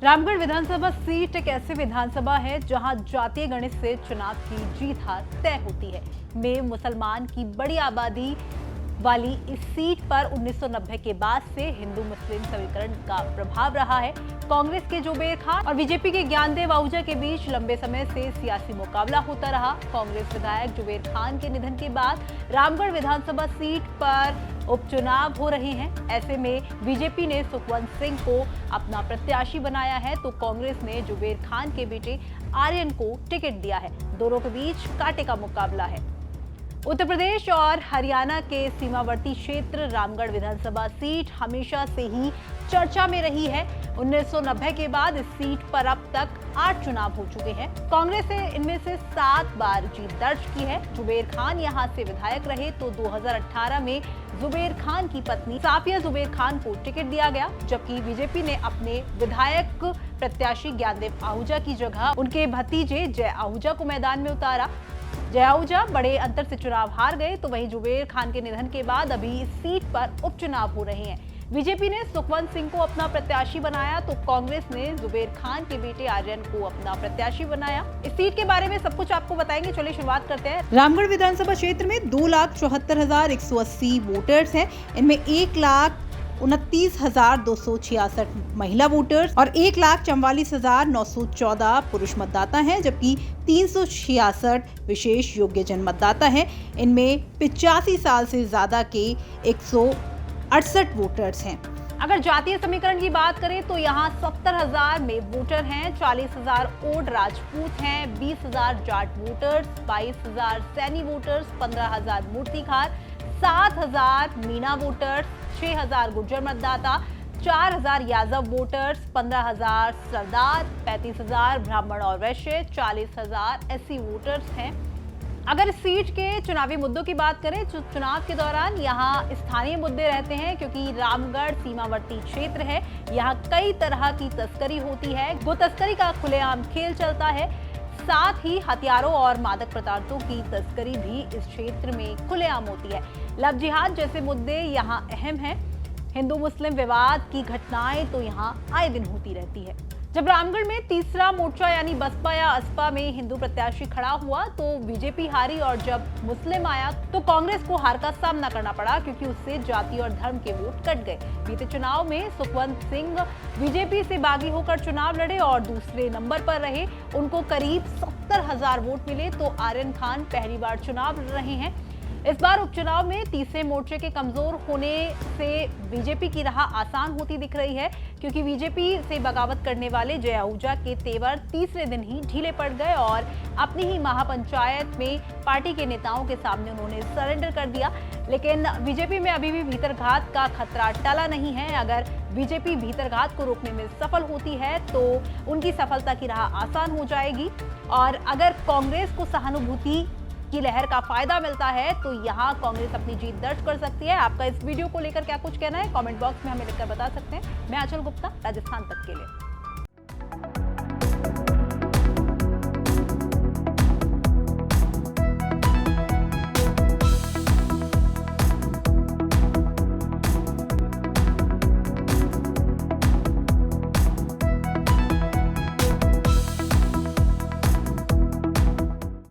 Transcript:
रामगढ़ विधानसभा seat एक ऐसी विधानसभा है जहां जातीय गणित से चुनाव की जीत हार तय होती है। में मुसलमान की बड़ी आबादी वाली इस सीट पर 1990 के बाद से हिंदू मुस्लिम समीकरण का प्रभाव रहा है। कांग्रेस के जुबेर खान और बीजेपी के ज्ञानदेव आहूजा के बीच लंबे समय से सियासी मुकाबला होता रहा। कांग्रेस विधायक जुबेर खान के निधन के बाद रामगढ़ विधानसभा सीट पर उपचुनाव हो रहे हैं। ऐसे में बीजेपी ने सुखवंत सिंह को अपना प्रत्याशी बनाया है तो कांग्रेस ने जुबेर खान के बेटे आर्यन को टिकट दिया है। दोनों के बीच कांटे का मुकाबला है। उत्तर प्रदेश और हरियाणा के सीमावर्ती क्षेत्र रामगढ़ विधानसभा सीट हमेशा से ही चर्चा में रही है। 1990 के बाद इस सीट पर अब तक 8 चुनाव हो चुके हैं। कांग्रेस ने इनमें से 7 बार जीत दर्ज की है। जुबेर खान यहां से विधायक रहे तो 2018 में जुबेर खान की पत्नी साफिया जुबेर खान को टिकट दिया गया, जबकि बीजेपी ने अपने विधायक प्रत्याशी ज्ञानदेव आहूजा की जगह उनके भतीजे जय आहूजा को मैदान में उतारा। जय आहूजा बड़े अंतर से चुनाव हार गए तो वहीं जुबेर खान के निधन के बाद अभी इस सीट पर उपचुनाव हो रहे हैं। बीजेपी ने सुखवंत सिंह को अपना प्रत्याशी बनाया तो कांग्रेस ने जुबेर खान के बेटे आर्यन को अपना प्रत्याशी बनाया। इस सीट के बारे में सब कुछ आपको बताएंगे। चलिए शुरुआत करते हैं। रामगढ़ विधानसभा क्षेत्र में 2,74,180 वोटर्स हैं। इनमें 1,29,266 महिला वोटर्स और 1,44,914 पुरुष मतदाता हैं, जबकि 366 विशेष योग्य जन मतदाता हैं। इनमें 85 साल से ज्यादा के 168 वोटर्स हैं। अगर जातीय समीकरण की बात करें तो यहाँ 70,000 में वोटर हैं, 40,000 ओड राजपूत हैं, 20,000 Jat voters, 22,000 Saini voters, 15,000 मूर्तिखार, 7,000 Meena voters, 6,000 Gurjar मतदाता, 4,000 यादव वोटर्स, 15,000 सरदार, 35,000 ब्राह्मण और वैश्य, 40,000 एससी वोटर्स हैं। अगर सीट के चुनावी मुद्दों की बात करें तो चुनाव के दौरान यहाँ स्थानीय मुद्दे रहते हैं, क्योंकि रामगढ़ सीमावर्ती क्षेत्र है। यहाँ कई तरह की तस्करी होती है। गो तस्करी का खुलेआम खेल चलता है। साथ ही हथियारों और मादक पदार्थों की तस्करी भी इस क्षेत्र में खुलेआम होती है। लव जिहाद जैसे मुद्दे यहाँ अहम हैं। हिंदू मुस्लिम विवाद की घटनाएं तो यहाँ आए दिन होती रहती है। जब रामगढ़ में तीसरा मोर्चा यानी बसपा या असपा में हिंदू प्रत्याशी खड़ा हुआ तो बीजेपी हारी, और जब मुस्लिम आया तो कांग्रेस को हार का सामना करना पड़ा, क्योंकि उससे जाति और धर्म के वोट कट गए। बीते चुनाव में सुखवंत सिंह बीजेपी से बागी होकर चुनाव लड़े और दूसरे नंबर पर रहे। उनको करीब 70,000 वोट मिले तो आर्यन खान पहली बार चुनाव लड़ रहे हैं। इस बार उपचुनाव में तीसरे मोर्चे के कमजोर होने से बीजेपी की राह आसान होती दिख रही है, क्योंकि बीजेपी से बगावत करने वाले जय आहूजा के तेवर तीसरे दिन ही ढीले पड़ गए और अपनी ही महापंचायत में पार्टी के नेताओं के सामने उन्होंने सरेंडर कर दिया। लेकिन बीजेपी में अभी भी भीतरघात का खतरा टला नहीं है। अगर बीजेपी भीतरघात को रोकने में सफल होती है तो उनकी सफलता की राह आसान हो जाएगी, और अगर कांग्रेस को सहानुभूति की लहर का फायदा मिलता है तो यहाँ कांग्रेस अपनी जीत दर्ज कर सकती है। आपका इस वीडियो को लेकर क्या कुछ कहना है, कमेंट बॉक्स में हमें लिखकर बता सकते हैं। मैं आंचल गुप्ता, राजस्थान तक के लिए।